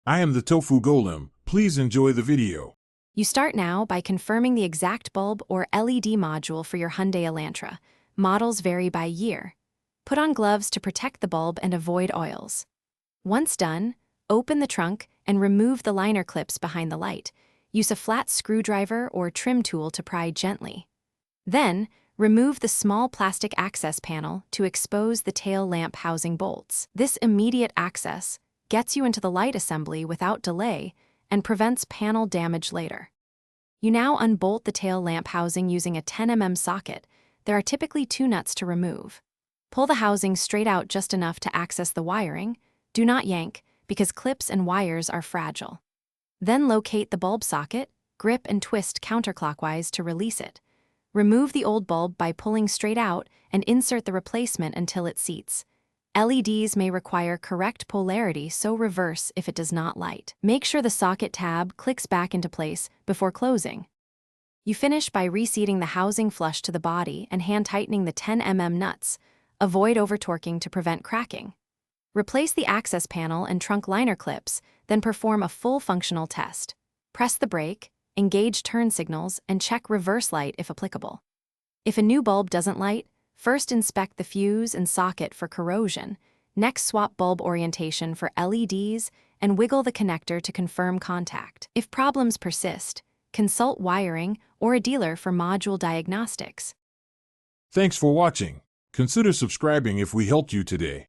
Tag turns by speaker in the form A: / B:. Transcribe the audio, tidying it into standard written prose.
A: I am the Tofu Golem. Please enjoy the video.
B: You start now by confirming the exact bulb or LED module for your Hyundai Elantra. Models vary by year. Put on gloves to protect the bulb and avoid oils. Once done, open the trunk and remove the liner clips behind the light. Use a flat screwdriver or trim tool to pry gently. Then, remove the small plastic access panel to expose the tail lamp housing bolts. This immediate access gets you into the light assembly without delay and prevents panel damage later. You now unbolt the tail lamp housing using a 10 mm socket. There are typically 2 nuts to remove. Pull the housing straight out just enough to access the wiring. Do not yank, because clips and wires are fragile. Then locate the bulb socket, grip and twist counterclockwise to release it. Remove the old bulb by pulling straight out and insert the replacement until it seats. LEDs may require correct polarity, so reverse if it does not light. Make sure the socket tab clicks back into place before closing. You finish by reseating the housing flush to the body and hand-tightening the 10 mm nuts. Avoid over-torquing to prevent cracking. Replace the access panel and trunk liner clips, then perform a full functional test. Press the brake, engage turn signals, and check reverse light if applicable. If a new bulb doesn't light, first inspect the fuse and socket for corrosion. Next, swap bulb orientation for LEDs and wiggle the connector to confirm contact. If problems persist, consult wiring or a dealer for module diagnostics.
A: Thanks for watching. Consider subscribing if we helped you today.